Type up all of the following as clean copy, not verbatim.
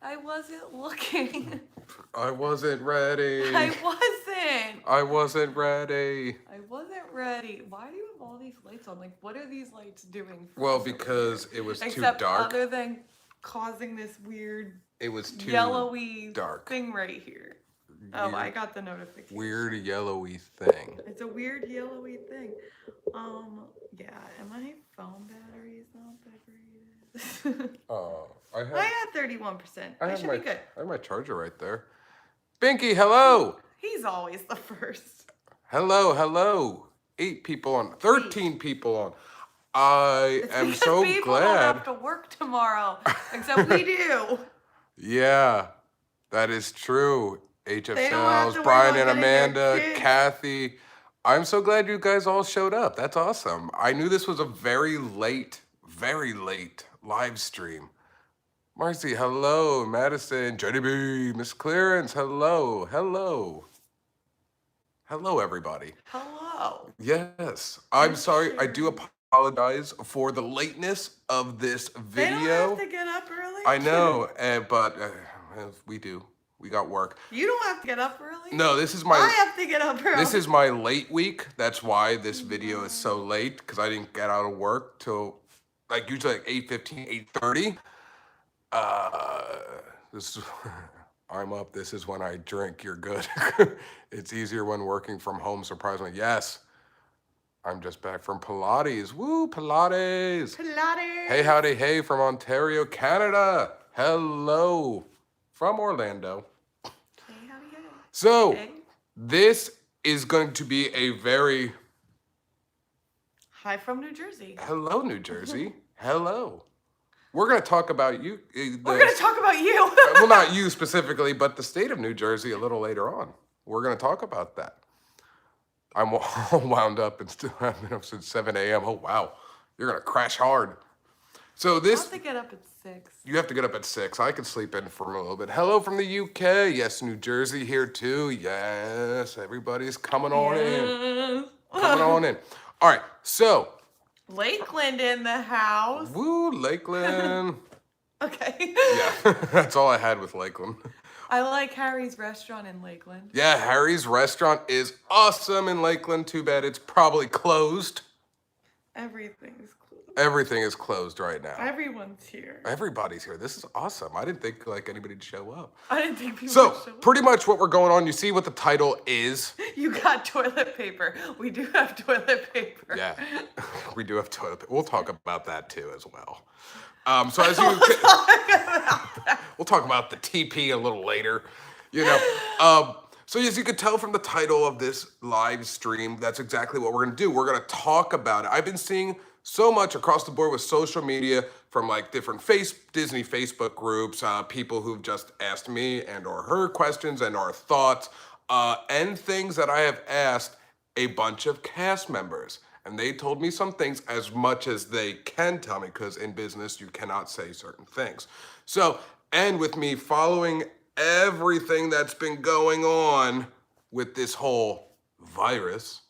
I wasn't looking. I wasn't ready. I wasn't. I wasn't ready. I wasn't ready. Why do you have all these lights on? Like, what are these lights doing for Well, us over because here? it was Except too dark. other than causing this weird It was too yellowy dark. thing right here. Oh, I got the notification. Weird yellowy thing. It's a weird yellowy thing. Yeah, and my phone battery is not that great. Oh, I had 31%. I should be good. I have my charger right there. Binky, hello. He's always the first. Hello. 8 people on. 13 people on. I am so people glad. Don't have to work tomorrow, except we do. Yeah, that is true. HF They don't have Sales, to Brian worry and about getting their Amanda, kids. Kathy. I'm so glad you guys all showed up. That's awesome. I knew this was a very late live stream. Marcy, hello. Madison, Jenny B, Miss Clearance, hello. Hello, everybody. Hello. Yes, I'm sorry. I do apologize for the lateness of this video. They don't have to get up early. I know, but we do. We got work. You don't have to get up early. No, this is my. I have to get up early. This is my late week. That's why this video is so late, because I didn't get out of work till like usually like 8:15, 8:30. This is, I'm up. This is when I drink. You're good. It's easier when working from home. Surprisingly, yes. I'm just back from Pilates. Woo, Pilates. Pilates. Hey, howdy, hey, from Ontario, Canada. Hello, from Orlando. Hey, howdy, hey. So, Hey. this is going to be a very... Hi from New Jersey. Hello, New Jersey. Hello. We're going to talk about you. We're going to talk about you. Well, not you specifically, but the state of New Jersey a little later on. We're going to talk about that. I'm all wound up and still have been up since 7 a.m. Oh, wow. You're going to crash hard. So this... I have to get up at 6. You have to get up at 6. I can sleep in for a little bit. Hello from the UK. Yes, New Jersey here too. Yes, everybody's coming on in. Coming on in. All right, so... Lakeland in the house. Woo, Lakeland. Okay. Yeah, that's all I had with Lakeland. I like Harry's restaurant in Lakeland. Yeah, Harry's restaurant is awesome in Lakeland. Too bad it's probably closed. Everything's closed. Everything is closed right now. Everyone's here. Everybody's here. This is awesome. I didn't think like anybody'd show up. I didn't think people So, would show up. pretty much what we're going on, you see what the title is. You got toilet paper. We do have toilet paper. Yeah, we do have toilet paper. We'll talk about that too as well. So as you, we'll talk about the TP a little later. You know, so as you could tell from the title of this live stream, that's exactly what we're gonna do. We're gonna talk about it. I've been seeing so much across the board with social media from like different Disney Facebook groups, people who've just asked me and or her questions and our thoughts, and things that I have asked a bunch of cast members. And they told me some things as much as they can tell me, because in business, you cannot say certain things. So, and with me following everything that's been going on with this whole virus,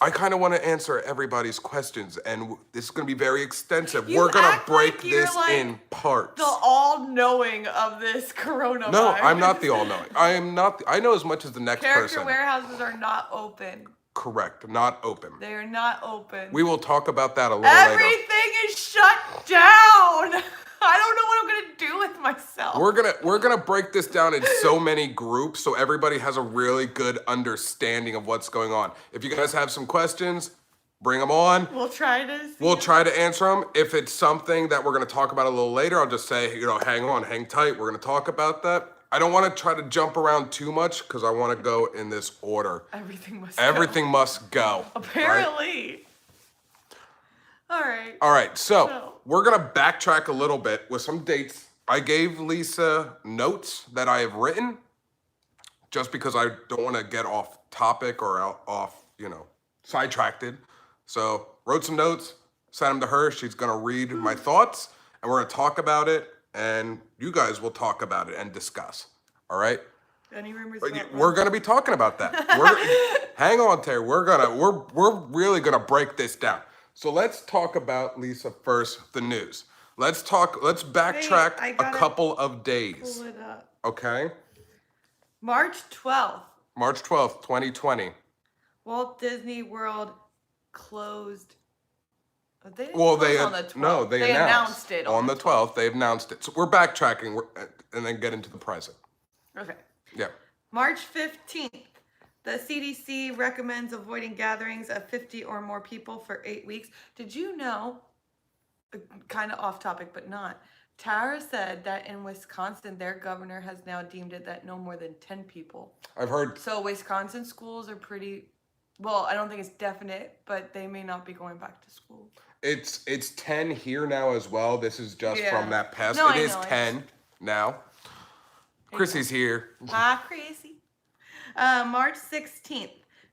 I kind of want to answer everybody's questions, and this is going to be very extensive. We're going to break like you're this like in parts. The all-knowing of this coronavirus. No, I'm not the all-knowing. I am not. I know as much as the next Character person. warehouses are not open. Correct, not open. They are not open. We will talk about that a little later. Everything is shut down. I don't know what I'm gonna do with myself. We're gonna break this down in so many groups so everybody has a really good understanding of what's going on. If you guys have some questions, bring them on. We'll try to. We'll try to answer them. If it's something that we're gonna talk about a little later, I'll just say, hang on, hang tight. We're gonna talk about that. I don't want to try to jump around too much because I want to go in this order. Everything must go. Apparently. Right? All right. So we're going to backtrack a little bit with some dates. I gave Lisa notes that I have written just because I don't want to get off topic or off, sidetracked. So wrote some notes, sent them to her. She's going to read my thoughts and we're going to talk about it. And you guys will talk about it and discuss. All right? Any rumors? We're gonna be talking about that. Hang on, Terry. We're really gonna break this down. So let's talk about, Lisa, first the news. Let's backtrack I a gotta couple of days. pull it up. Okay? March 12th, March 12th, 2020. Walt Disney World closed. They didn't Well, close on the 12th. no, they announced it on the 12th. They announced it. So we're backtracking and then get into the present. Okay. Yeah. March 15th, the CDC recommends avoiding gatherings of 50 or more people for 8 weeks. Did you know, kind of off topic, but not, Tara said that in Wisconsin, their governor has now deemed it that no more than 10 people. I've heard. So Wisconsin schools are pretty, well, I don't think it's definite, but they may not be going back to school. It's 10 here now as well. This is just from that past. No, it I is know, 10 now. Chrissy's here. Hi, Chrissy. March 16th,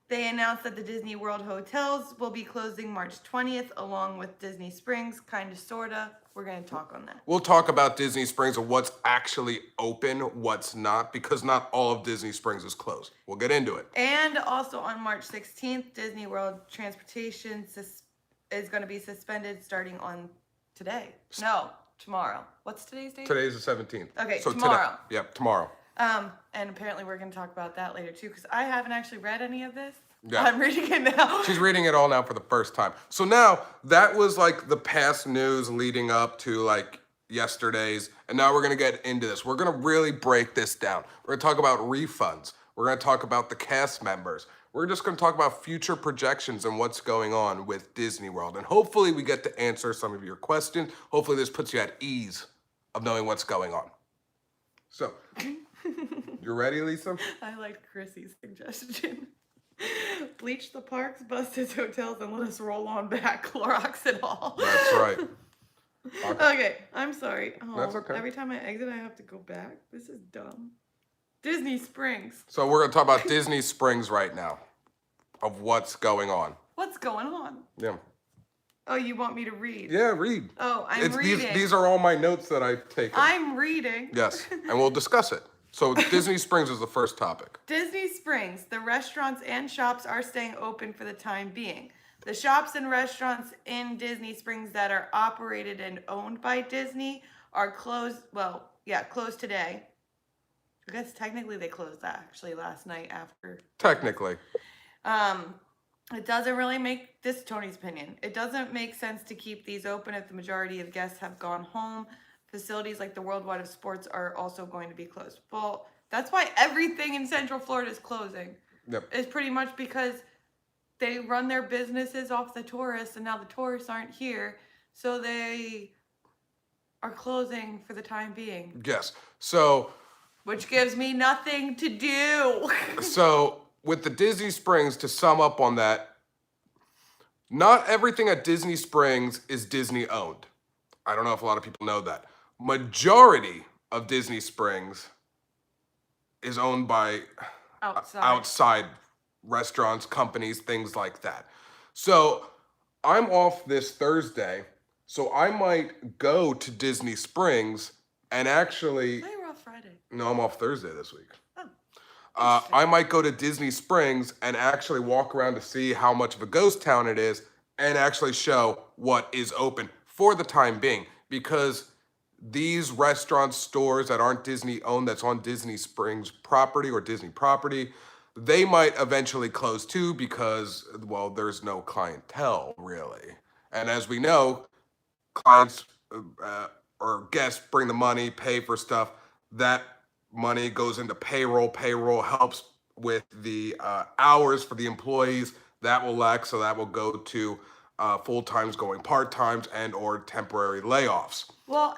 they announced that the Disney World hotels will be closing March 20th, along with Disney Springs, kind of, sorta. We're going to talk on that. We'll talk about Disney Springs and what's actually open, what's not, because not all of Disney Springs is closed. We'll get into it. And also on March 16th, Disney World transportation is going to be suspended starting on today. No, tomorrow. What's today's date? Today's the 17th. Okay, so tomorrow. Yep, tomorrow. And apparently we're going to talk about that later too, because I haven't actually read any of this. Yeah. I'm reading it now. She's reading it all now for the first time. So now that was like the past news leading up to like yesterday's, and now we're gonna get into this. We're gonna really break this down. We're gonna talk about refunds. We're gonna talk about the cast members. We're just gonna talk about future projections and what's going on with Disney World. And hopefully we get to answer some of your questions. Hopefully this puts you at ease of knowing what's going on. So, you ready, Lisa? I liked Chrissy's suggestion. Bleach the parks, bust his hotels, and let us roll on back. Clorox it all. That's right. Okay, I'm sorry. Oh, That's okay. Every time I exit, I have to go back. This is dumb. Disney Springs. So we're going to talk about Disney Springs right now, of what's going on. What's going on? Yeah. Oh, you want me to read? Yeah, read. Oh, I'm reading. These are all my notes that I've taken. I'm reading. Yes, and we'll discuss it. So Disney Springs is the first topic. Disney Springs. The restaurants and shops are staying open for the time being. The shops and restaurants in Disney Springs that are operated and owned by Disney are closed. Well, yeah, closed today. I guess technically they closed actually last night after. Technically. It doesn't really make, this is Tony's opinion, it doesn't make sense to keep these open if the majority of guests have gone home. Facilities like the Worldwide of Sports are also going to be closed. Well, that's why everything in Central Florida is closing. Yep. It's pretty much because they run their businesses off the tourists, and now the tourists aren't here, so they are closing for the time being. Yes. So. Which gives me nothing to do. So with the Disney Springs, to sum up on that, not everything at Disney Springs is Disney owned. I don't know if a lot of people know that. Majority of Disney Springs is owned by outside restaurants, companies, things like that. So I'm off this Thursday, so I might go to Disney Springs and actually... I thought you were off Friday. No, I'm off Thursday this week. Oh. I might go to Disney Springs and actually walk around to see how much of a ghost town it is and actually show what is open for the time being, because these restaurants, stores that aren't Disney owned, that's on Disney Springs property or Disney property, they might eventually close too because, well, there's no clientele really. And as we know, clients or guests bring the money, pay for stuff. That money goes into payroll. Payroll helps with the hours for the employees. That will lack, so that will go to full-times going part-times and or temporary layoffs. Well,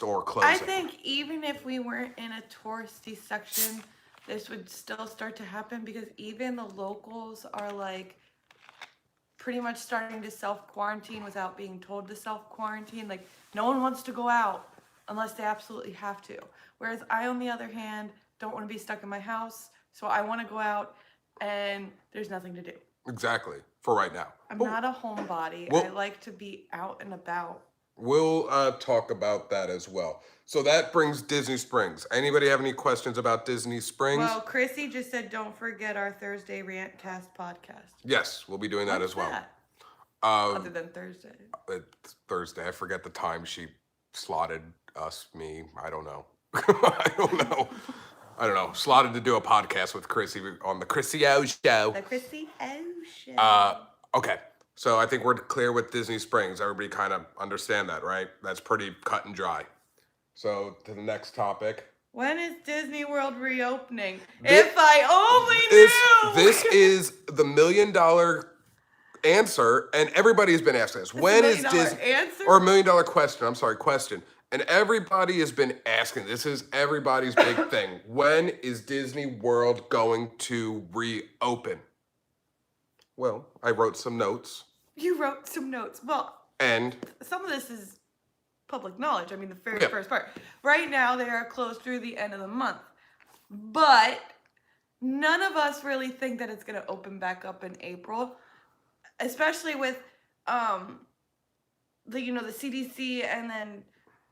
or closing. I think even if we weren't in a touristy section, this would still start to happen, because even the locals are like pretty much starting to self-quarantine without being told to self-quarantine. Like, no one wants to go out unless they absolutely have to. Whereas I, on the other hand, don't want to be stuck in my house, so I want to go out and there's nothing to do. Exactly, for right now. I'm not a homebody. I like to be out and about. We'll talk about that as well. So that brings Disney Springs. Anybody have any questions about Disney Springs? Well, Chrissy just said don't forget our Thursday Rantcast podcast. Yes, we'll be doing that as well. Other than Thursday. It's Thursday. I forget the time she slotted us, me, I don't know. I don't know. Slotted to do a podcast with Chrissy on the Chrissy O show. The Chrissy Ocean. Okay. So I think we're clear with Disney Springs. Everybody kind of understand that, right? That's pretty cut and dry. So to the next topic. When is Disney World reopening? If I only knew! This is the $1 million answer, and everybody's been asking this. When is Disney answer? or $1 million question? I'm sorry, question. And everybody has been asking. This is everybody's big thing. When is Disney World going to reopen? Well, I wrote some notes. You wrote some notes. Well, and some of this is public knowledge. I mean, the very first part. Right now, they are closed through the end of the month. But none of us really think that it's going to open back up in April, especially with the CDC and then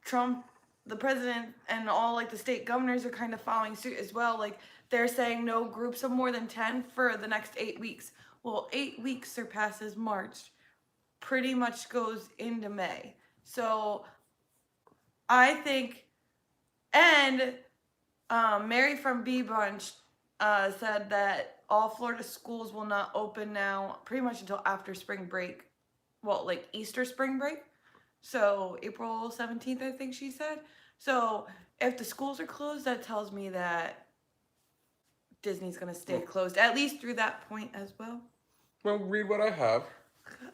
Trump, the president, and all like the state governors are kind of following suit as well. Like they're saying no groups of more than 10 for the next 8 weeks. Well, 8 weeks surpasses March, pretty much goes into May. So I think, and Mary from B Brunch said that all Florida schools will not open now pretty much until after spring break. Well, like Easter spring break. So April 17th, I think she said. So if the schools are closed, that tells me that Disney's going to stay closed, at least through that point as well. Well, read what I have.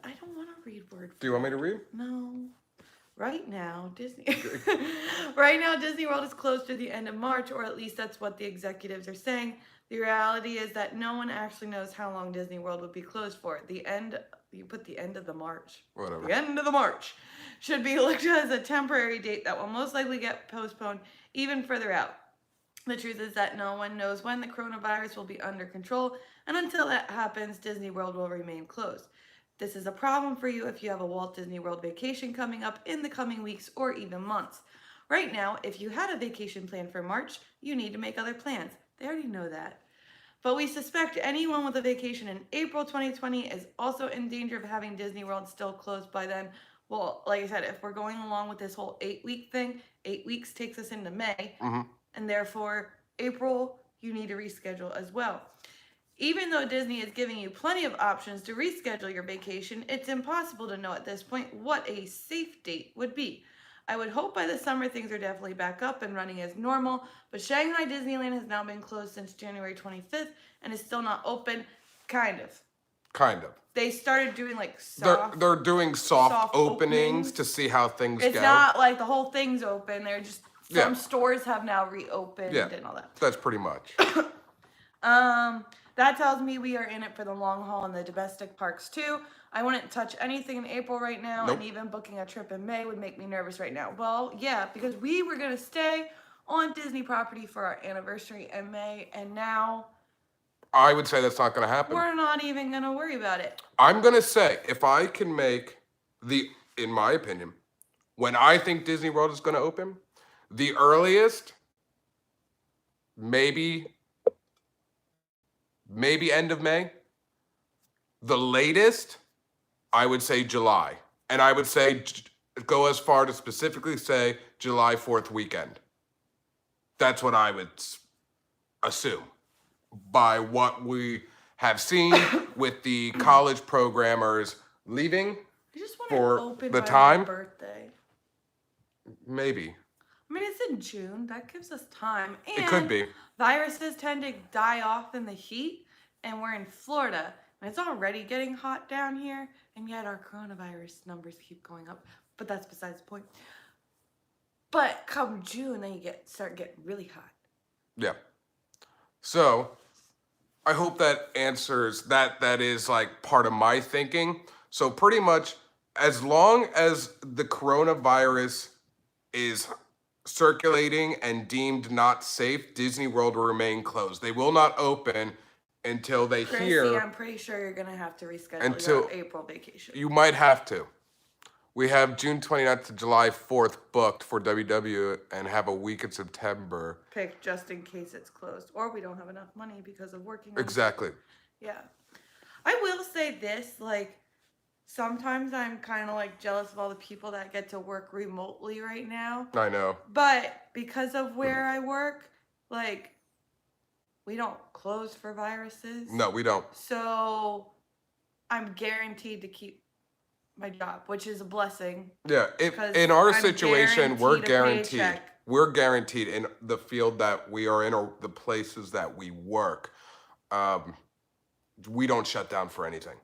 I don't want to read word for Do you want me to read? No. Right now, Disney World is closed through the end of March, or at least that's what the executives are saying. The reality is that no one actually knows how long Disney World will be closed for. You put the end of the March. Whatever. The end of the March should be looked at as a temporary date that will most likely get postponed even further out. The truth is that no one knows when the coronavirus will be under control, and until that happens, Disney World will remain closed. This is a problem for you if you have a Walt Disney World vacation coming up in the coming weeks or even months. Right now, if you had a vacation plan for March, you need to make other plans. They already know that. But we suspect anyone with a vacation in April 2020 is also in danger of having Disney World still closed by then. Well, like I said, if we're going along with this whole 8-week thing, 8 weeks takes us into May. Mm-hmm. And therefore, April, you need to reschedule as well. Even though Disney is giving you plenty of options to reschedule your vacation, it's impossible to know at this point what a safe date would be. I would hope by the summer things are definitely back up and running as normal, but Shanghai Disneyland has now been closed since January 25th and is still not open. Kind of. They started doing like soft... They're doing soft openings to see how things go. It's not like the whole thing's open. They're just... Some stores have now reopened and all that. That's pretty much. That tells me we are in it for the long haul in the domestic parks too. I wouldn't touch anything in April right now, and even booking a trip in May would make me nervous right now. Well, yeah, because we were going to stay on Disney property for our anniversary in May, and now... I would say that's not going to happen. We're not even going to worry about it. I'm going to say, if I can make in my opinion, when I think Disney World is going to open, the earliest, maybe end of May. The latest, I would say July. And I would say go as far to specifically say July 4th weekend. That's what I would assume by what we have seen with the college programmers leaving for the time. My birthday. Maybe. I mean, it's in June. That gives us time. And it could be. Viruses tend to die off in the heat, and we're in Florida. And it's already getting hot down here, and yet our coronavirus numbers keep going up. But that's besides the point. But come June, then you start getting really hot. Yeah. So, I hope that answers that. That is like part of my thinking. So pretty much, as long as the coronavirus is circulating and deemed not safe, Disney World will remain closed. They will not open until they hear... I'm pretty sure you're going to have to reschedule your April vacation. You might have to. We have June 29th to July 4th booked for WW and have a week in September. Pick just in case it's closed. Or we don't have enough money because of working. Exactly. Yeah. I will say this, like, sometimes I'm kind of like jealous of all the people that get to work remotely right now. I know. But because of where I work, like, we don't close for viruses. No, we don't. So I'm guaranteed to keep my job, which is a blessing. Yeah, in our situation, we're guaranteed. We're guaranteed in the field that we are in, or the places that we work. We don't shut down for anything.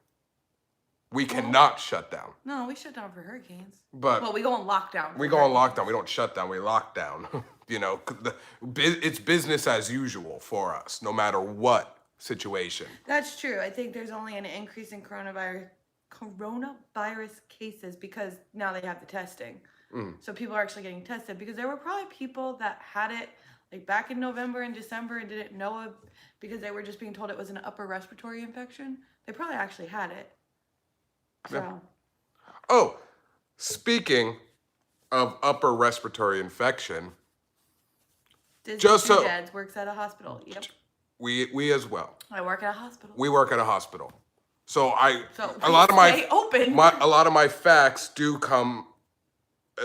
We cannot shut down. No, we shut down for hurricanes. But well, we go on lockdown. We go on lockdown. We don't shut down. We lock down. You know, it's business as usual for us, no matter what situation. That's true. I think there's only an increase in coronavirus cases because now they have the testing. So people are actually getting tested, because there were probably people that had it like back in November and December and didn't know it because they were just being told it was an upper respiratory infection. They probably actually had it. So. Yeah. Oh, speaking of upper respiratory infection, Dad's works at a hospital. Yep. We as well. I work at a hospital. We work at a hospital. So a lot of my facts do come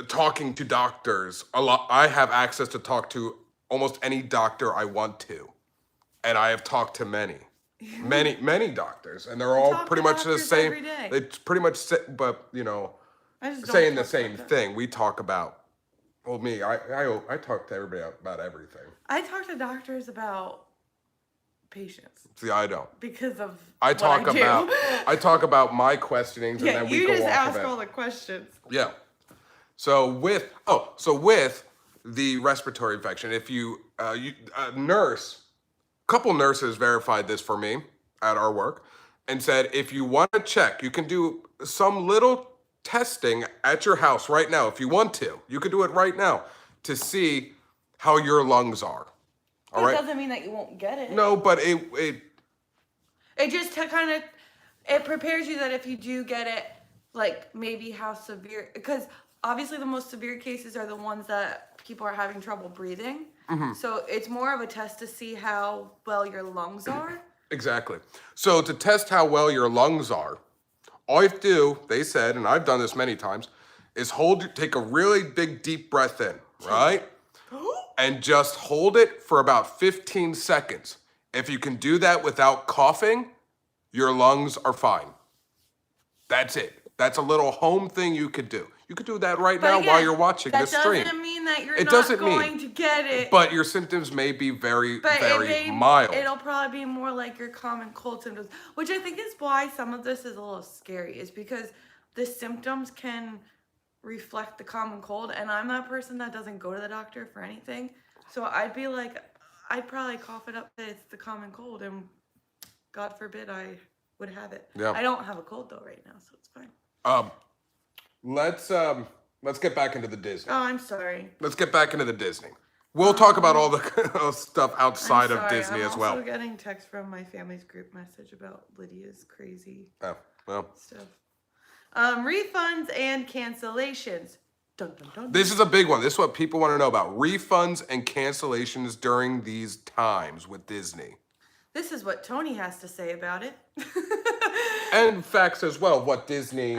talking to doctors. I have access to talk to almost any doctor I want to, and I have talked to many doctors, and they're all pretty much the same. It's pretty much, but you know, saying the same thing. We talk about. Well, me, I talk to everybody about everything. I talk to doctors about patients. See, I don't. Because of I talk about my questionings, and then we go off of it. You just ask all the questions. Yeah. So with the respiratory infection, if a couple nurses verified this for me at our work and said, if you want to check, you can do some little testing at your house right now. If you want to, you can do it right now to see how your lungs are. All right. It doesn't mean that you won't get it. No, but it just kind of, it prepares you that if you do get it, like maybe how severe, because obviously the most severe cases are the ones that people are having trouble breathing. So it's more of a test to see how well your lungs are. Exactly. So to test how well your lungs are, all you have to do, they said, and I've done this many times, is take a really big deep breath in, right? And just hold it for about 15 seconds. If you can do that without coughing, your lungs are fine. That's it. That's a little home thing you could do. You could do that right now while you're watching this stream. That doesn't mean that you're not going to get it. But your symptoms may be very mild. It'll probably be more like your common cold symptoms, which I think is why some of this is a little scary, is because the symptoms can reflect the common cold, and I'm that person that doesn't go to the doctor for anything. So I'd be like, I'd probably cough it up that it's the common cold, and God forbid I would have it. Yeah. I don't have a cold though right now, so it's fine. Let's get back into the Disney. Oh, I'm sorry. Let's get back into the Disney. We'll talk about all the stuff outside of Disney as well. I'm also getting text from my family's group message about Lydia's crazy stuff. Refunds and cancellations. Dun, dun, dun. This is a big one. This is what people want to know about. Refunds and cancellations during these times with Disney. This is what Tony has to say about it. And facts as well, what Disney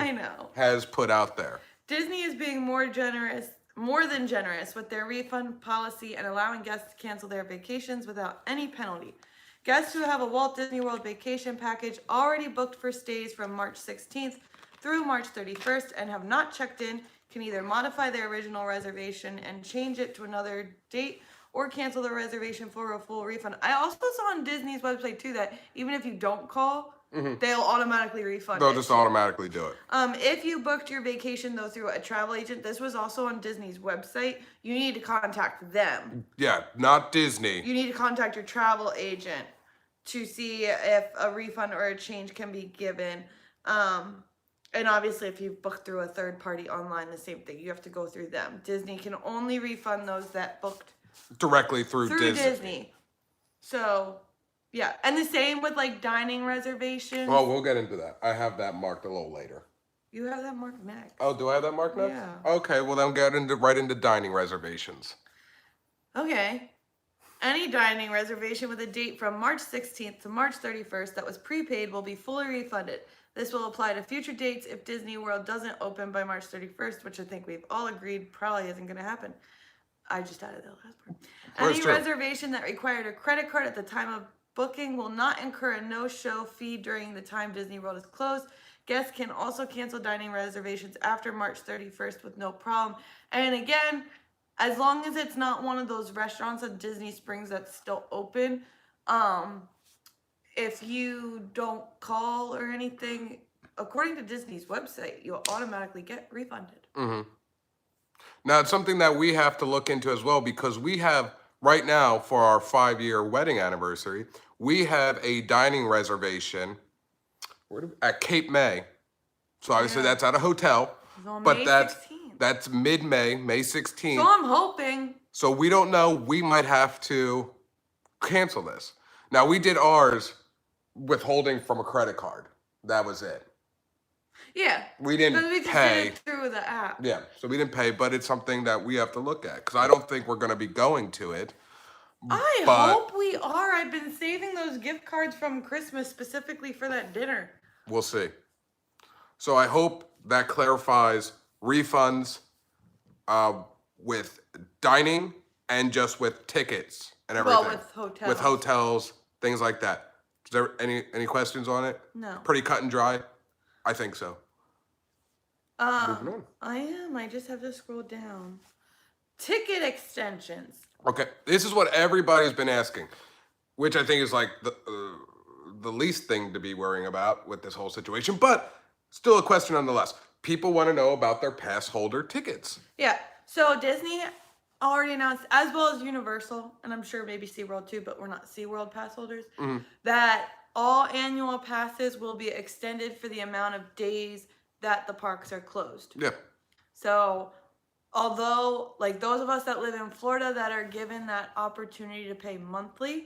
has put out there. Disney is being more than generous with their refund policy and allowing guests to cancel their vacations without any penalty. Guests who have a Walt Disney World vacation package already booked for stays from March 16th through March 31st and have not checked in can either modify their original reservation and change it to another date or cancel the reservation for a full refund. I also saw on Disney's website too that even if you don't call, they'll automatically refund They'll just automatically do it. If you booked your vacation though through a travel agent, this was also on Disney's website, you need to contact them. Yeah, not Disney. You need to contact your travel agent to see if a refund or a change can be given. And obviously if you've booked through a third party online, the same thing. You have to go through them. Disney can only refund those that booked directly through Disney. So, yeah. And the same with like dining reservations. Oh, we'll get into that. I have that marked a little later. You have that marked next. Oh, do I have that marked next? Yeah. Okay, well then get right into dining reservations. Okay. Any dining reservation with a date from March 16th to March 31st that was prepaid will be fully refunded. This will apply to future dates if Disney World doesn't open by March 31st, which I think we've all agreed probably isn't going to happen. I just added that last part. Any reservation that required a credit card at the time of booking will not incur a no-show fee during the time Disney World is closed. Guests can also cancel dining reservations after March 31st with no problem. And again, as long as it's not one of those restaurants at Disney Springs that's still open, if you don't call or anything, according to Disney's website, you'll automatically get refunded. Mm-hmm. Now, it's something that we have to look into as well, because we have, right now, for our 5-year wedding anniversary, we have a dining reservation at Cape May. So obviously that's at a hotel, but that's mid-May, May 16th. So I'm hoping. So we don't know. We might have to cancel this. Now, we did ours withholding from a credit card. That was it. Yeah. We didn't we just pay. did it through the app. Yeah, so we didn't pay, but it's something that we have to look at, because I don't think we're going to be going to it. I hope we are. I've been saving those gift cards from Christmas specifically for that dinner. We'll see. So I hope that clarifies refunds with dining and just with tickets and everything. Well, with hotels. With hotels, things like that. Is there any questions on it? No. Pretty cut and dry? I think so. Moving on. I am. I just have to scroll down. Ticket extensions. Okay, this is what everybody's been asking, which I think is like the least thing to be worrying about with this whole situation, but still a question nonetheless. People want to know about their pass holder tickets. Yeah, so Disney already announced, as well as Universal, and I'm sure maybe SeaWorld too, but we're not SeaWorld pass holders, that all annual passes will be extended for the amount of days that the parks are closed. Yeah. So although, like those of us that live in Florida that are given that opportunity to pay monthly,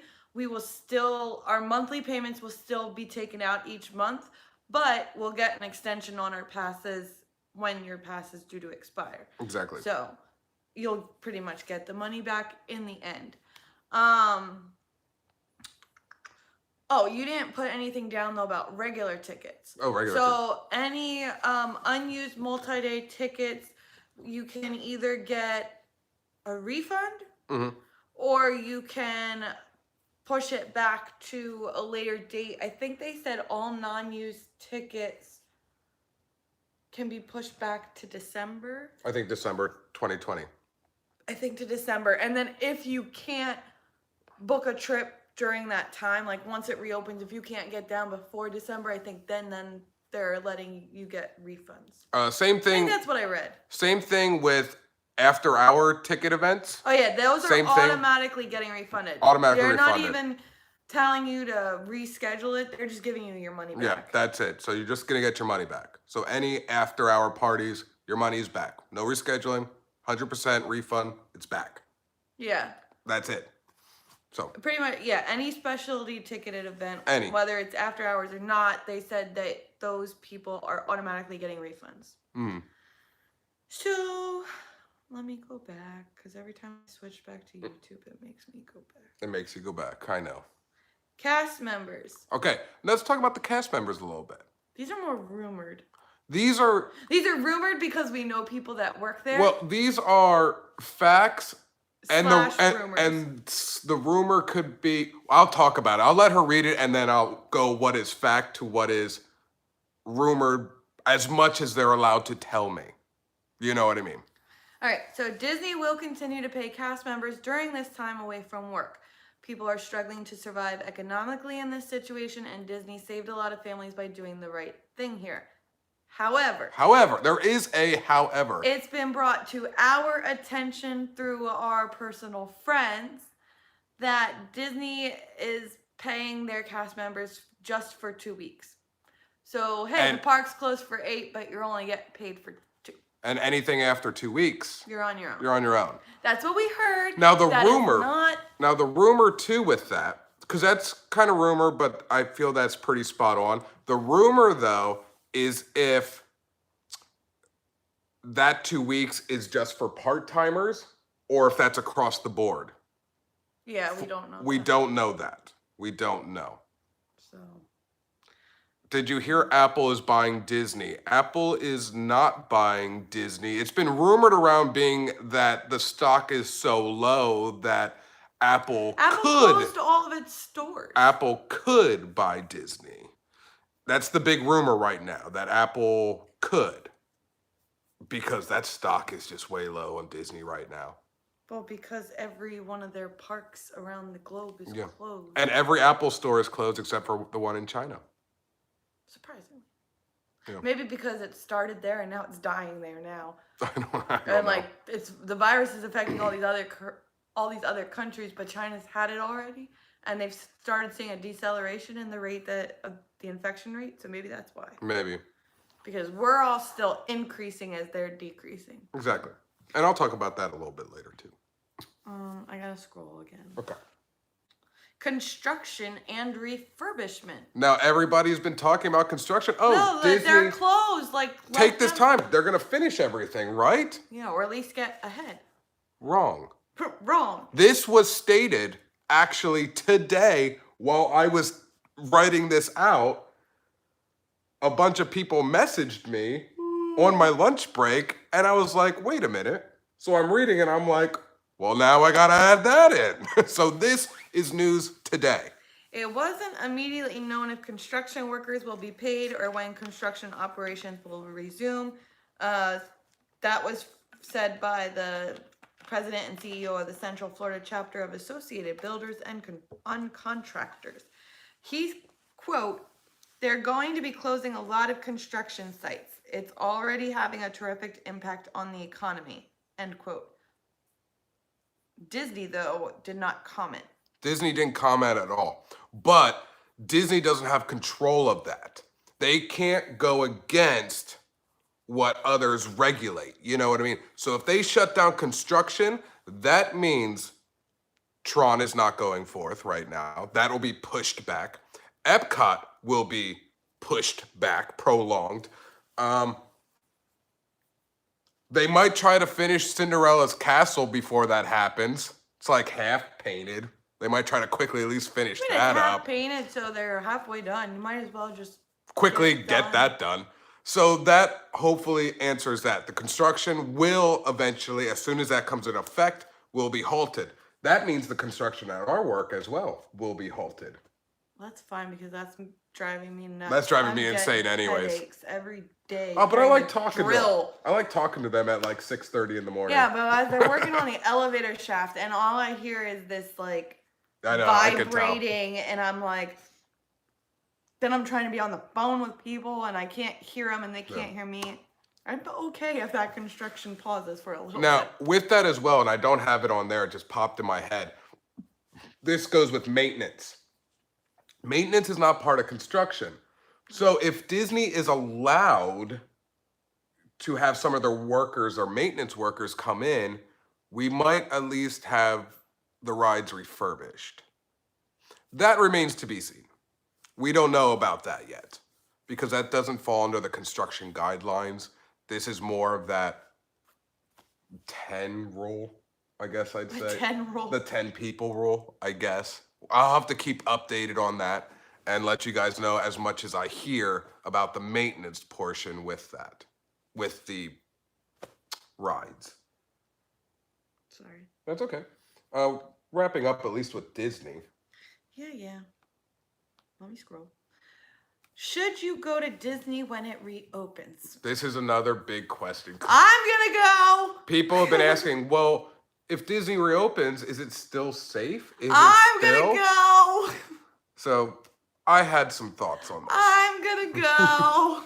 our monthly payments will still be taken out each month, but we'll get an extension on our passes when your pass is due to expire. Exactly. So you'll pretty much get the money back in the end. Oh, you didn't put anything down though about regular tickets. Oh, regular tickets. So any unused multi-day tickets, you can either get a refund or you can push it back to a later date. I think they said all non-used tickets can be pushed back to December. I think December 2020. I think to December. And then if you can't book a trip during that time, like once it reopens, if you can't get down before December, I think then they're letting you get refunds. Same thing. I think that's what I read. Same thing with after-hour ticket events. Oh yeah, those Same are thing. automatically getting refunded. Automatically They're refunded. not even telling you to reschedule it. They're just giving you your money back. Yeah, that's it. So you're just going to get your money back. So any after-hour parties, your money's back. No rescheduling, 100% refund, it's back. Yeah. That's it. So pretty much, yeah, any specialty ticketed event, whether it's after hours or not, they said that those people are automatically getting refunds. So let me go back, because every time I switch back to YouTube, it makes me go back. It makes you go back, I know. Cast members. Okay, let's talk about the cast members a little bit. These are more rumored. These are rumored because we know people that work there. Well, these are facts. And rumors. The rumor could be, I'll talk about it. I'll let her read it, and then I'll go what is fact to what is rumored, as much as they're allowed to tell me. You know what I mean? All right, so Disney will continue to pay cast members during this time away from work. People are struggling to survive economically in this situation, and Disney saved a lot of families by doing the right thing here. However, there is a however. It's been brought to our attention through our personal friends that Disney is paying their cast members just for 2 weeks. So, hey, the park's closed for 8, but you're only getting paid for 2. And anything after 2 weeks, you're on your own. You're on your own. That's what we heard. Now the rumor too with that, because that's kind of rumor, but I feel that's pretty spot on. The rumor though is if that 2 weeks is just for part-timers or if that's across the board. Yeah, we don't know. We don't know that. We don't know. So Did you hear Apple is buying Disney? Apple is not buying Disney. It's been rumored around being that the stock is so low that Apple closed all of its stores. Apple could buy Disney. That's the big rumor right now, that Apple could. Because that stock is just way low on Disney right now. Well, because every one of their parks around the globe is closed. And every Apple store is closed except for the one in China. Surprisingly. Yeah. Maybe because it started there and now it's dying there now. I don't and know. it's the virus is affecting all these other countries, but China's had it already, and they've started seeing a deceleration in the rate of the infection rate. So maybe that's why. Maybe. Because we're all still increasing as they're decreasing. Exactly. And I'll talk about that a little bit later too. I gotta scroll again. Okay. Construction and refurbishment. Now everybody's been talking about construction. Oh, no, Disney, they're closed. Take this time. They're gonna finish everything, right? Yeah, or at least get ahead. Wrong. Wrong. This was stated actually today while I was writing this out. A bunch of people messaged me on my lunch break, and I was like, wait a minute. So I'm reading and I'm like, well, now I gotta add that in. So this is news today. It wasn't immediately known if construction workers will be paid or when construction operations will resume. That was said by the president and CEO of the Central Florida chapter of Associated Builders and Contractors. He's, quote, "They're going to be closing a lot of construction sites. It's already having a terrific impact on the economy," end quote. Disney, though, did not comment. Disney didn't comment at all. But Disney doesn't have control of that. They can't go against what others regulate. You know what I mean? So if they shut down construction, that means Tron is not going forth right now. That will be pushed back. Epcot will be pushed back, prolonged. They might try to finish Cinderella's castle before that happens. It's like half painted. They might try to quickly at least finish that it's half up. painted, so they're halfway done. You might as well just Quickly get that done. So that hopefully answers that. The construction will eventually, as soon as that comes into effect, will be halted. That means the construction at our work as well will be halted. That's fine because that's driving me nuts. That's driving me insane anyways. Headaches every day. Oh, but I like talking to them. Drill. I like talking to them at like 6:30 in the morning. Yeah, but they're working on the elevator shaft, and all I hear is this like I know, I could tell. vibrating, and I'm like, then I'm trying to be on the phone with people, and I can't hear them, and they can't hear me. I'd be okay if that construction pauses for a little bit. Now, with that as well, and I don't have it on there, it just popped in my head. This goes with maintenance. Maintenance is not part of construction. So if Disney is allowed to have some of their workers or maintenance workers come in, we might at least have the rides refurbished. That remains to be seen. We don't know about that yet because that doesn't fall under the construction guidelines. This is more of that 10 rule, I guess I'd say. The 10 rule. The 10 people rule, I guess. I'll have to keep updated on that and let you guys know as much as I hear about the maintenance portion with that, with the rides. Sorry. That's okay. Wrapping up at least with Disney. Yeah. Let me scroll. Should you go to Disney when it reopens? This is another big question. I'm gonna go. People have been asking, well, if Disney reopens, is it still safe? I'm gonna go. So I had some thoughts on this. I'm gonna go.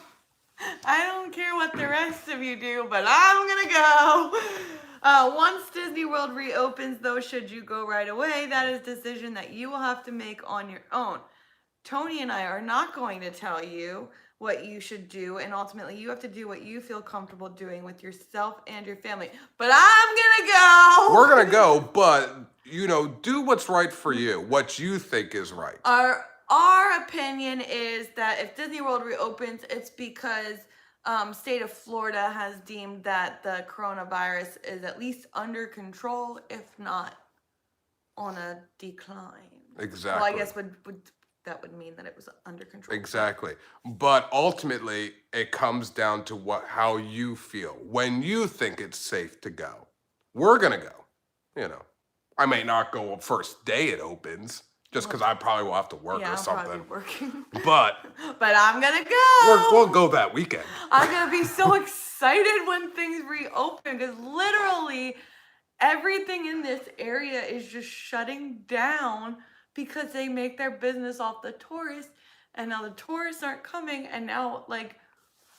I don't care what the rest of you do, but I'm gonna go. Once Disney World reopens, though, should you go right away, that is a decision that you will have to make on your own. Tony and I are not going to tell you what you should do, and ultimately you have to do what you feel comfortable doing with yourself and your family. But I'm gonna go. We're gonna go, but do what's right for you, what you think is right. Our opinion is that if Disney World reopens, it's because state of Florida has deemed that the coronavirus is at least under control, if not on a decline. Exactly. Well, I guess would that would mean that it was under control. Exactly. But ultimately, it comes down to how you feel. When you think it's safe to go, we're going to go. You know, I may not go first day it opens, just because I probably will have to work or I'll something. probably be working. But I'm going to go. we'll go that weekend. I'm going to be so excited when things reopen, because literally everything in this area is just shutting down because they make their business off the tourists, and now the tourists aren't coming. And now, like,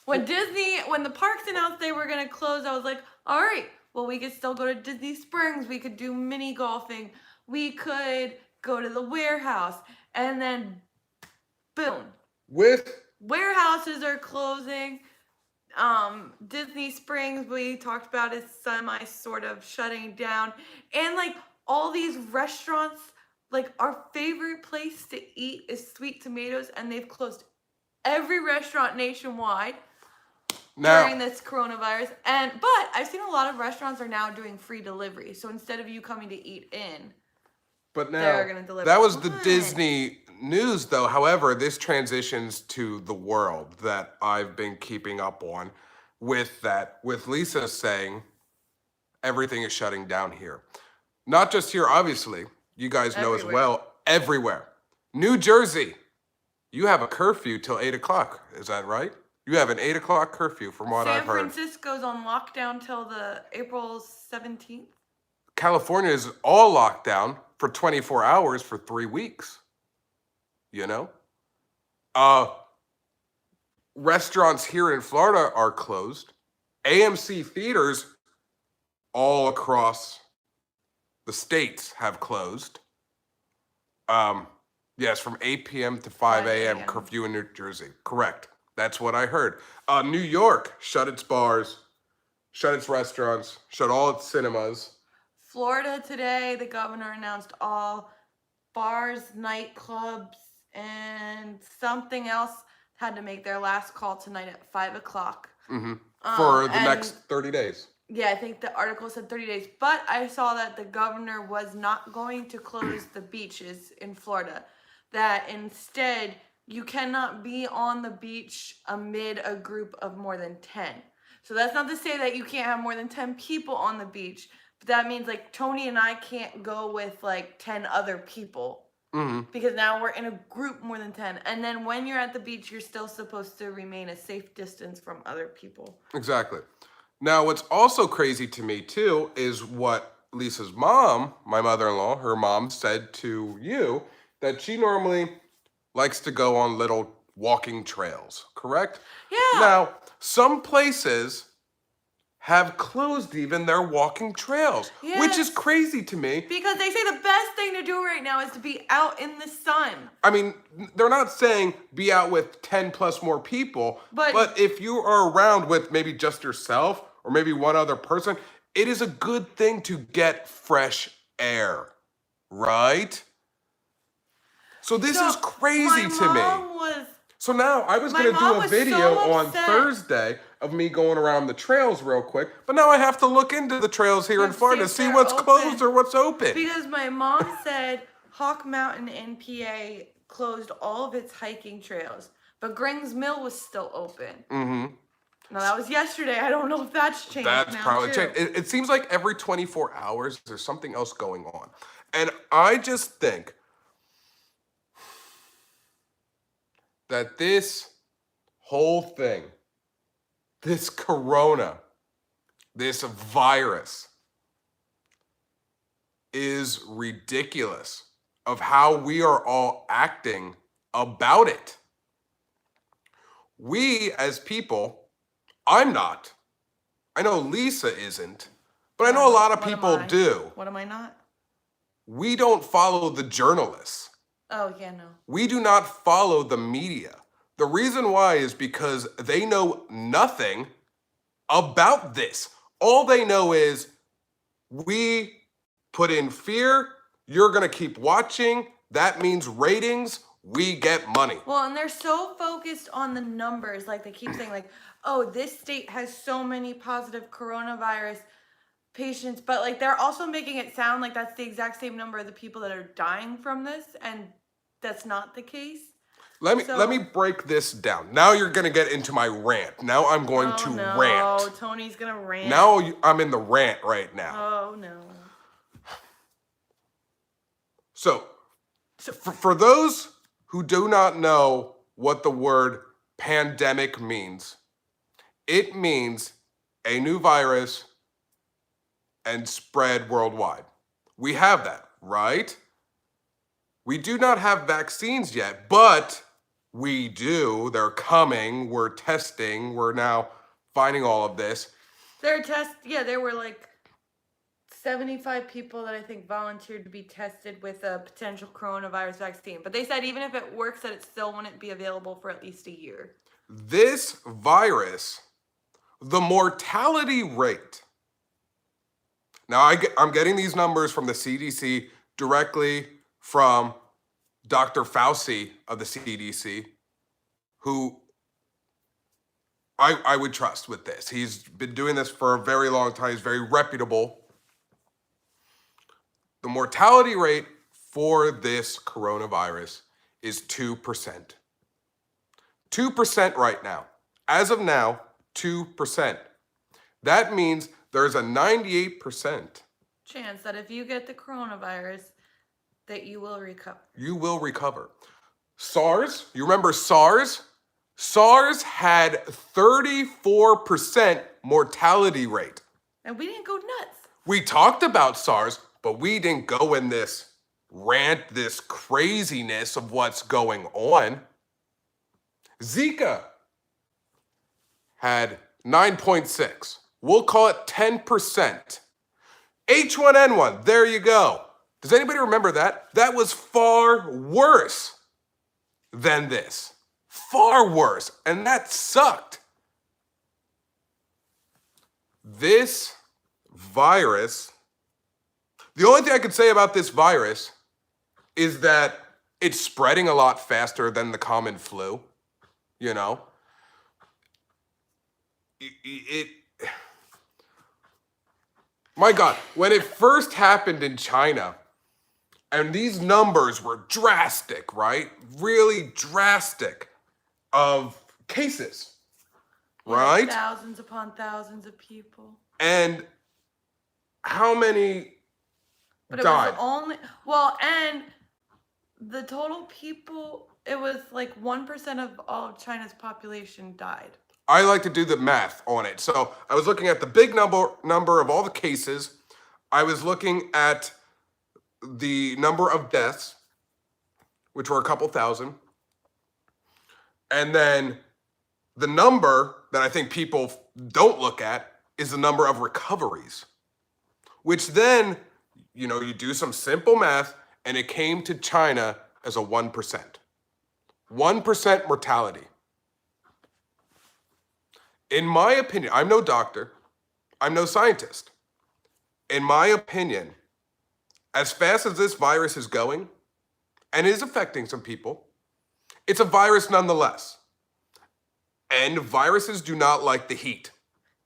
when the parks announced they were going to close, I was like, all right, well, we could still go to Disney Springs. We could do mini golfing. We could go to the warehouse. And then, boom. Warehouses are closing. Disney Springs, we talked about, is semi sort of shutting down. And, like, all these restaurants, like, our favorite place to eat is Sweet Tomatoes, and they've closed every restaurant nationwide during this coronavirus. But I've seen a lot of restaurants are now doing free delivery. So instead of you coming to eat in, they're going to deliver. That was the Disney news, though. However, this transitions to the world that I've been keeping up on with Lisa saying everything is shutting down here. Not just here, obviously. You guys know as well, everywhere. New Jersey, you have a curfew till 8 o'clock. Is that right? You have an 8 o'clock curfew from what I've heard. San Francisco's on lockdown till the April 17th. California is all locked down for 24 hours for 3 weeks. You know? Restaurants here in Florida are closed. AMC theaters all across the states have closed. Yes, from 8 p.m. to 5 a.m. curfew in New Jersey. Correct. That's what I heard. New York shut its bars, shut its restaurants, shut all its cinemas. Florida today, the governor announced all bars, nightclubs, and something else had to make their last call tonight at 5 o'clock. Mm-hmm. For the next 30 days. Yeah, I think the article said 30 days. But I saw that the governor was not going to close the beaches in Florida. That instead, you cannot be on the beach amid a group of more than 10. So that's not to say that you can't have more than 10 people on the beach. But that means, like, Tony and I can't go with, like, 10 other people. Mm-hmm. Because now we're in a group more than 10. And then when you're at the beach, you're still supposed to remain a safe distance from other people. Exactly. Now, what's also crazy to me, too, is what Lisa's mom, my mother-in-law, her mom said to you, that she normally likes to go on little walking trails, correct? Yeah. Now, some places have closed even their walking trails, which is crazy to me. Because they say the best thing to do right now is to be out in the sun. I mean, they're not saying be out with 10 plus more people, but if you are around with maybe just yourself or maybe one other person, it is a good thing to get fresh air, right? So this is crazy to me. So now I was going to do a video on Thursday of me going around the trails real quick, but now I have to look into the trails here in Florida to see what's closed or what's open. Because my mom said Hawk Mountain in PA closed all of its hiking trails, but Grings Mill was still open. Mm-hmm. Now that was yesterday. I don't know if that's changed. That's probably changed. It seems like every 24 hours there's something else going on. And I just think that this whole thing, this corona, this virus, is ridiculous of how we are all acting about it. We as people, I'm not. I know Lisa isn't, but I know a lot of people do. What am I not? We don't follow the journalists. Oh, yeah, no. We do not follow the media. The reason why is because they know nothing about this. All they know is we put in fear, you're going to keep watching, that means ratings, we get money. Well, and they're so focused on the numbers, like they keep saying, like, oh, this state has so many positive coronavirus patients, but like they're also making it sound like that's the exact same number of the people that are dying from this, and that's not the case. Let me So- break this down. Now you're gonna get into my rant. Now I'm going Oh to no, rant. Tony's gonna rant. Now I'm in the rant right now. Oh no. So, for those who do not know what the word pandemic means, it means a new virus and spread worldwide. We have that, right? We do not have vaccines yet, but we do. They're coming. We're testing. We're now finding all of this. There were like 75 people that I think volunteered to be tested with a potential coronavirus vaccine. But they said even if it works, that it still wouldn't be available for at least a year. This virus, the mortality rate. Now, I'm getting these numbers from the CDC directly from Dr. Fauci of the CDC, who I would trust with this. He's been doing this for a very long time. He's very reputable. The mortality rate for this coronavirus is 2%. 2% right now. As of now, 2%. That means there's a 98% chance that if you get the coronavirus, that you will recover. You will recover. SARS, you remember SARS? SARS had 34% mortality rate. And we didn't go nuts. We talked about SARS, but we didn't go in this rant, this craziness of what's going on. Zika had 9.6. We'll call it 10%. H1N1, there you go. Does anybody remember that? That was far worse than this. Far worse. And that sucked. This virus, the only thing I could say about this virus is that it's spreading a lot faster than the common flu. You know? My God, when it first happened in China, and these numbers were drastic, right? Really drastic of cases, right? Thousands upon thousands of people. And how many But it died? was and the total people, it was like 1% of all of China's population died. I like to do the math on it. So I was looking at the big number of all the cases. I was looking at the number of deaths, which were a couple thousand. And then the number that I think people don't look at is the number of recoveries, which then, you do some simple math, and it came to China as a 1%. 1% mortality. In my opinion, I'm no doctor, I'm no scientist. In my opinion, as fast as this virus is going, and is affecting some people, it's a virus nonetheless. And viruses do not like the heat.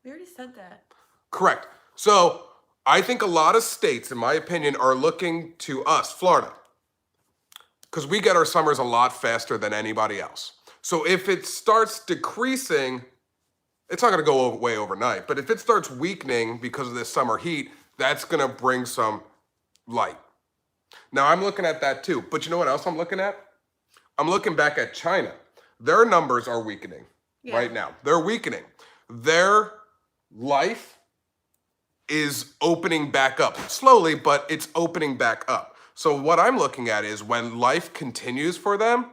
We already said that. Correct. So I think a lot of states, in my opinion, are looking to us, Florida, because we get our summers a lot faster than anybody else. So if it starts decreasing, it's not going to go away overnight, but if it starts weakening because of this summer heat, that's going to bring some light. Now, I'm looking at that too, but you know what else I'm looking at? I'm looking back at China. Their numbers are weakening right now. They're weakening. Their life is opening back up slowly, but it's opening back up. So what I'm looking at is when life continues for them,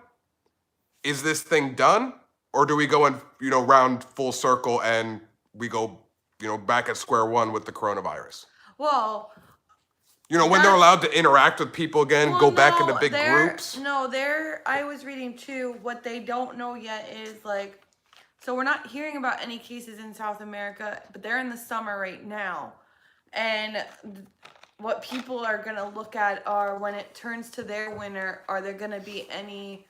is this thing done? Or do we go in, round full circle and we go, back at square one with the coronavirus? Well, when they're allowed to interact with people again, go back into big groups? I was reading too, what they don't know yet is so we're not hearing about any cases in South America, but they're in the summer right now. And what people are going to look at are when it turns to their winter, are there going to be any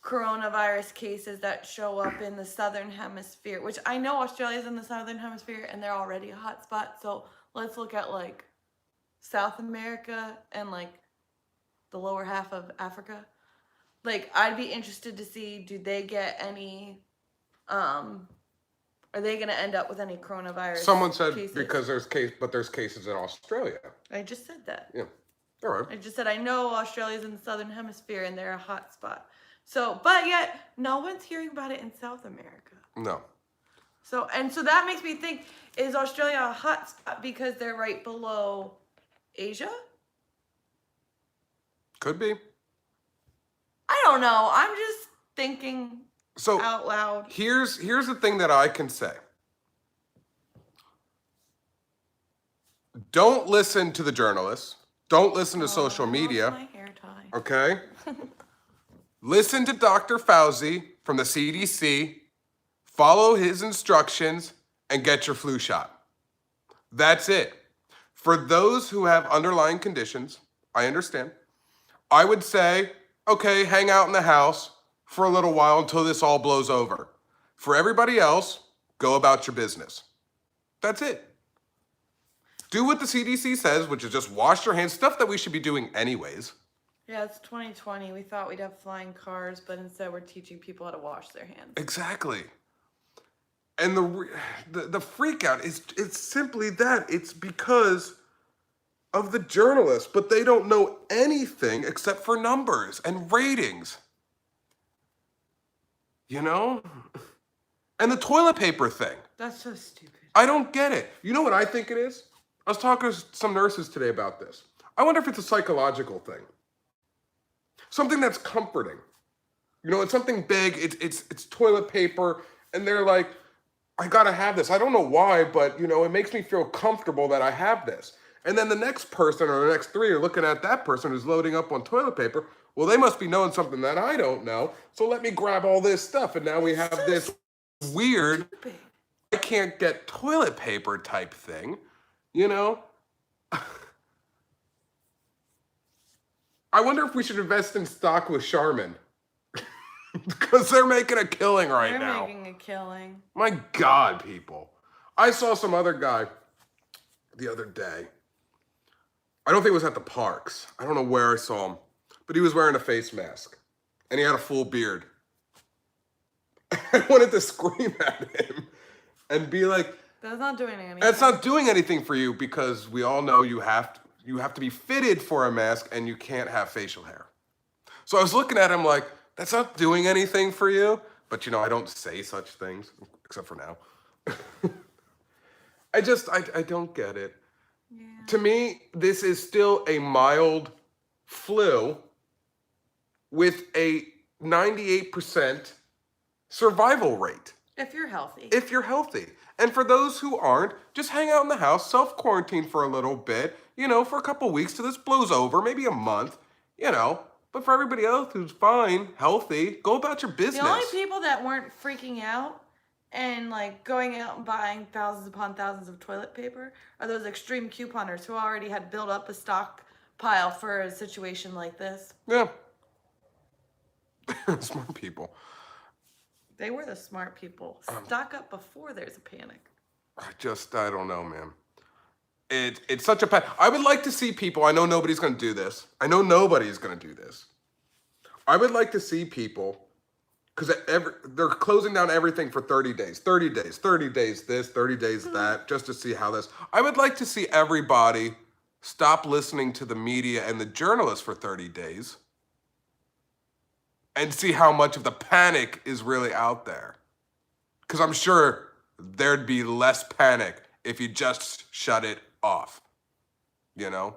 coronavirus cases that show up in the southern hemisphere, which I know Australia's in the southern hemisphere and they're already a hot spot. So let's look at South America and the lower half of Africa. like, I'd be interested to see, do they get any, are they going to end up with any coronavirus Someone said cases? because there's cases in Australia. I just said that. Yeah. All right. I just said I know Australia's in the southern hemisphere and they're a hot spot. So, but yet no one's hearing about it in South America. No. So that makes me think, is Australia a hot spot because they're right below Asia? Could be. I don't know. I'm just thinking out loud. Here's the thing that I can say. Don't listen to the journalists. Don't listen to social media. My hair tie. Okay? Listen to Dr. Fauci from the CDC. Follow his instructions and get your flu shot. That's it. For those who have underlying conditions, I understand. I would say, okay, hang out in the house for a little while until this all blows over. For everybody else, go about your business. That's it. Do what the CDC says, which is just wash your hands, stuff that we should be doing anyways. Yeah, it's 2020. We thought we'd have flying cars, but instead we're teaching people how to wash their hands. Exactly. And the freak out is it's simply that. It's because of the journalists, but they don't know anything except for numbers and ratings. You know? And the toilet paper thing. That's so stupid. I don't get it. You know what I think it is? I was talking to some nurses today about this. I wonder if it's a psychological thing. Something that's comforting. You know, it's something big, it's toilet paper, and they're like, I gotta have this. I don't know why, but you know, it makes me feel comfortable that I have this. And then the next person or the next three are looking at that person who's loading up on toilet paper. Well, they must be knowing something that I don't know. So let me grab all this stuff. And now we have this weird, I can't get toilet paper type thing, you know? I wonder if we should invest in stock with Charmin. Because they're making a killing right now. They're making a killing. My God, people. I saw some other guy the other day. I don't think it was at the parks. I don't know where I saw him. But he was wearing a face mask. And he had a full beard. I wanted to scream at him and be like, that's not doing anything. That's not doing anything for you because we all know you have to be fitted for a mask and you can't have facial hair. So I was looking at him like, that's not doing anything for you. But you know, I don't say such things, except for now. I don't get it. Yeah. To me, this is still a mild flu with a 98% survival rate. If you're healthy. If you're healthy. And for those who aren't, just hang out in the house, self-quarantine for a little bit, you know, for a couple weeks till this blows over, maybe a month, you know. But for everybody else who's fine, healthy, go about your business. The only people that weren't freaking out and like going out and buying thousands upon thousands of toilet paper are those extreme couponers who already had built up a stockpile for a situation like this. Yeah. Smart people. They were the smart people. Stock up before there's a panic. I don't know, man. It's such a I would like to see people, I know nobody's going to do this. I know nobody's going to do this. I would like to see people, because they're closing down everything for 30 days. 30 days, 30 days this, 30 days that, just to see how this. I would like to see everybody stop listening to the media and the journalists for 30 days and see how much of the panic is really out there. Because I'm sure there'd be less panic if you just shut it off, you know?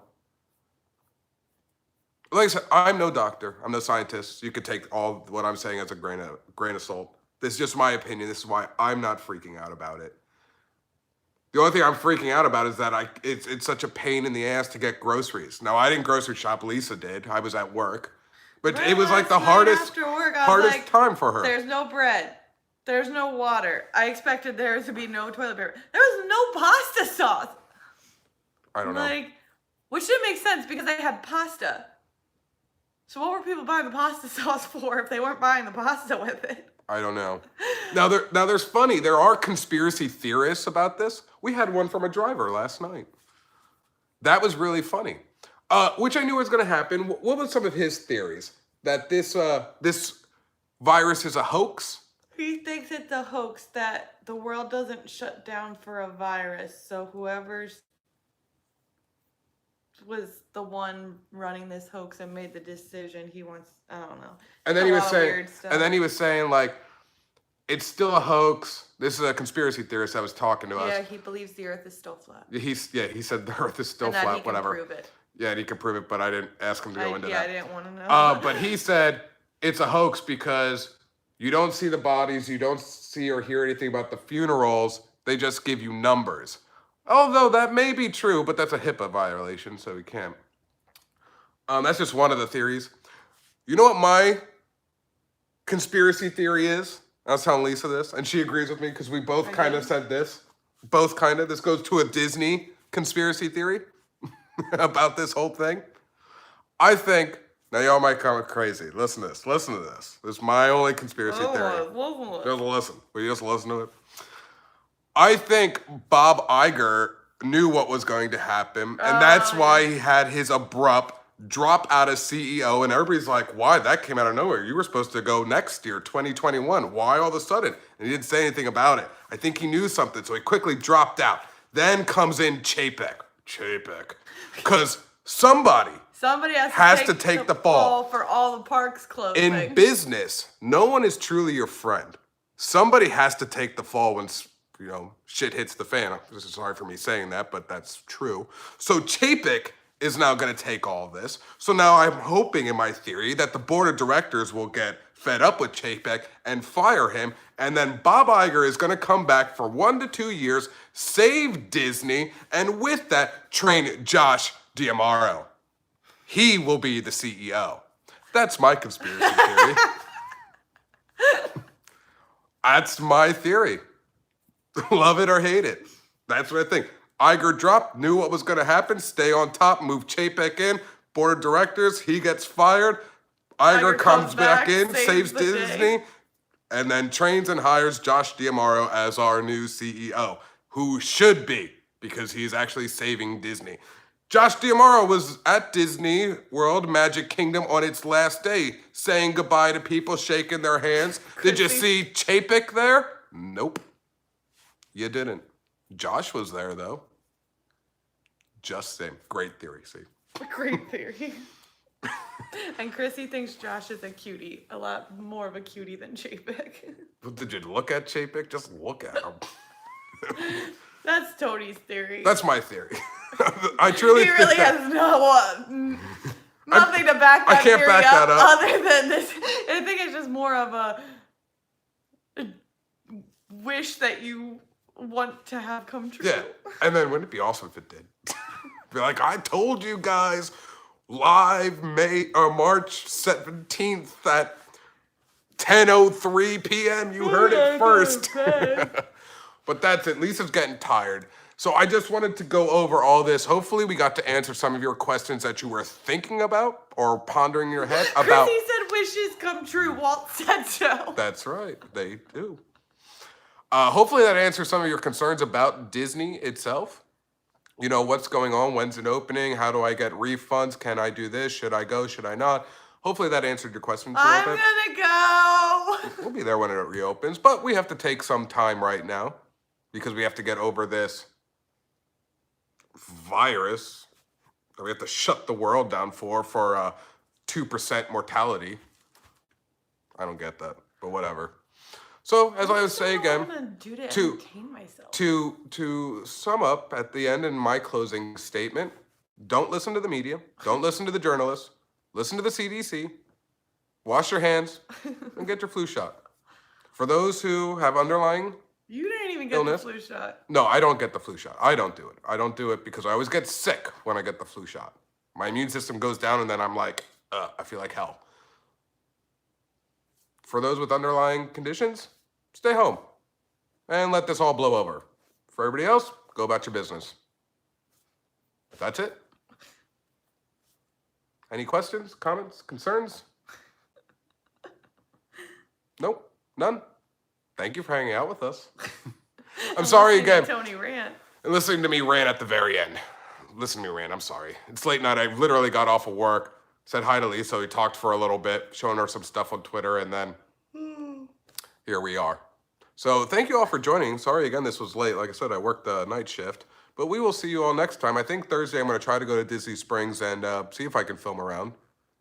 Like I said, I'm no doctor. I'm no scientist. You could take all what I'm saying as a grain of salt. This is just my opinion. This is why I'm not freaking out about it. The only thing I'm freaking out about is that it's such a pain in the ass to get groceries. Now, I didn't grocery shop. Lisa did. I was at work. But it was like the hardest time for her. There's no bread. There's no water. I expected there to be no toilet paper. There was no pasta sauce. I don't know. Which didn't make sense because they had pasta. So what were people buying the pasta sauce for if they weren't buying the pasta with it? I don't know. Now there's funny. There are conspiracy theorists about this. We had one from a driver last night. That was really funny. Which I knew was going to happen. What were some of his theories? that this virus is a hoax. He thinks it's a hoax that the world doesn't shut down for a virus. So whoever's was the one running this hoax and made the decision, he wants, I don't know. And then he was saying, like, it's still a hoax. This is a conspiracy theorist that was talking to us. Yeah, he believes the Earth is still flat. He said the Earth is still and that flat. He can Whatever. Prove it. Yeah, and he can prove it, but I didn't ask him to go into that. Yeah, I didn't want to know. But he said it's a hoax because you don't see the bodies, you don't see or hear anything about the funerals. They just give you numbers. Although that may be true, but that's a HIPAA violation, so we can't. That's just one of the theories. You know what my conspiracy theory is? I was telling Lisa this, and she agrees with me because we both kind of said this. Both kind of. This goes to a Disney conspiracy theory about this whole thing. I think, now y'all might come crazy. Listen to this. This is my only conspiracy theory. Just listen. Will you just listen to it? I think Bob Iger knew what was going to happen, and that's why he had his abrupt drop out as CEO, and everybody's like, why? That came out of nowhere. You were supposed to go next year, 2021. Why all of a sudden? And he didn't say anything about it. I think he knew something, so he quickly dropped out. Then comes in Chapek. Because somebody has to take the fall for all the parks closing. In business, no one is truly your friend. Somebody has to take the fall when, shit hits the fan. This is sorry for me saying that, but that's true. So Chapek is now going to take all this. So now I'm hoping in my theory that the board of directors will get fed up with Chapek and fire him. And then Bob Iger is going to come back for 1 to 2 years, save Disney, and with that, train Josh D'Amaro. He will be the CEO. That's my conspiracy theory. That's my theory. Love it or hate it. That's what I think. Iger dropped, knew what was going to happen, stay on top, move Chapek in, board of directors, he gets fired. Iger comes back in, saves Disney, and then trains and hires Josh D'Amaro as our new CEO, who should be, because he's actually saving Disney. Josh D'Amaro was at Disney World Magic Kingdom on its last day, saying goodbye to people, shaking their hands. Did you see Chapek there? Nope. You didn't. Josh was there, though. Just saying. Great theory, see? Great theory. And Chrissy thinks Josh is a cutie. A lot more of a cutie than Chapek. Did you look at Chapek? Just look at him. That's Tony's theory. That's my theory. I truly think really has nothing to back that theory up other than this. I think it's just more of a wish that you want to have come true. Yeah, and then wouldn't it be awesome if it did? Be like, I told you guys, live March 17th at 10:03 p.m. You heard it first. But that's it. Lisa's getting tired. So I just wanted to go over all this. Hopefully we got to answer some of your questions that you were thinking about or pondering in your head about. Chrissy said wishes come true. Walt said so. That's right. They do. Hopefully that answers some of your concerns about Disney itself. You know, what's going on? When's it opening? How do I get refunds? Can I do this? Should I go? Should I not? Hopefully that answered your questions a little bit. I'm gonna go. We'll be there when it reopens, but we have to take some time right now because we have to get over this virus that we have to shut the world down for 2% mortality. I don't get that, but whatever. So, as I was saying again, to sum up at the end in my closing statement, don't listen to the media, don't listen to the journalists, listen to the CDC, wash your hands, and get your flu shot. For those who have underlying You didn't even get illness, the flu shot. No, I don't get the flu shot. I don't do it. I don't do it because I always get sick when I get the flu shot. My immune system goes down and then I'm like, I feel like hell. For those with underlying conditions, stay home and let this all blow over. For everybody else, go about your business. That's it. Any questions, comments, concerns? Nope, none. Thank you for hanging out with us. I'm sorry again. Tony rant. And listening to me rant at the very end. Listen to me rant, I'm sorry. It's late night. I literally got off of work. said hi to Lisa. We talked for a little bit, showing her some stuff on Twitter, and then here we are. So thank you all for joining. Sorry again, this was late. Like I said, I worked the night shift. But we will see you all next time. I think Thursday I'm going to try to go to Disney Springs and see if I can film around,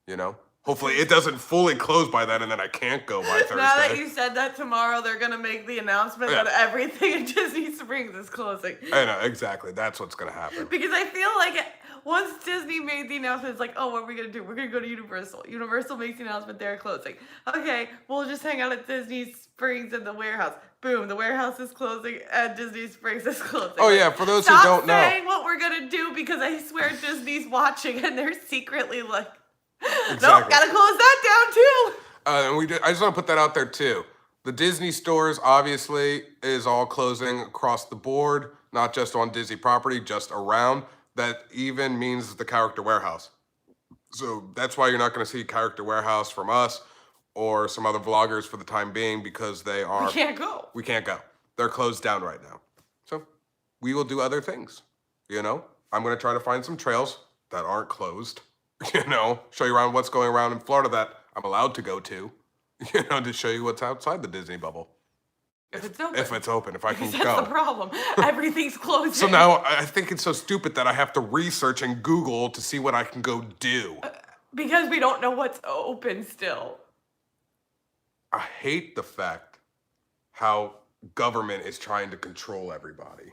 you know. Hopefully it doesn't fully close by then and then I can't go by Thursday. Now that you said that, tomorrow they're going to make the announcement that everything in Disney Springs is closing. I know, exactly. That's what's going to happen. Because I feel like once Disney made the announcement, it's like, oh, what are we going to do? We're going to go to Universal. Universal makes the announcement they're closing. Okay, we'll just hang out at Disney Springs and the warehouse. Boom, the warehouse is closing and Disney Springs is closing. Oh, yeah, for those who don't know. Stop saying what we're going to do because I swear Disney's watching and they're secretly like, Exactly. nope, got to close that down too. I just want to put that out there too. The Disney stores obviously is all closing across the board, not just on Disney property, just around. That even means the Character Warehouse. So that's why you're not going to see Character Warehouse from us or some other vloggers for the time being because they are... We can't go. We can't go. They're closed down right now. So we will do other things, you know? I'm going to try to find some trails that aren't closed, you know? Show you around what's going around in Florida that I'm allowed to go to, you know, to show you what's outside the Disney bubble. If it's open. If it's open, if I can That's go. the problem. Everything's closing. So now I think it's so stupid that I have to research and Google to see what I can go do. Because we don't know what's open still. I hate the fact how government is trying to control everybody.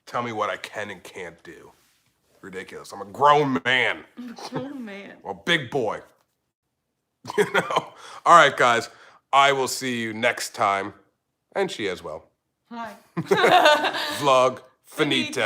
Tell me what I can and can't do. Ridiculous. I'm a grown man. Oh, man. Well, big boy. You know? All right, guys. I will see you next time. And she as well. Hi. Vlog finito.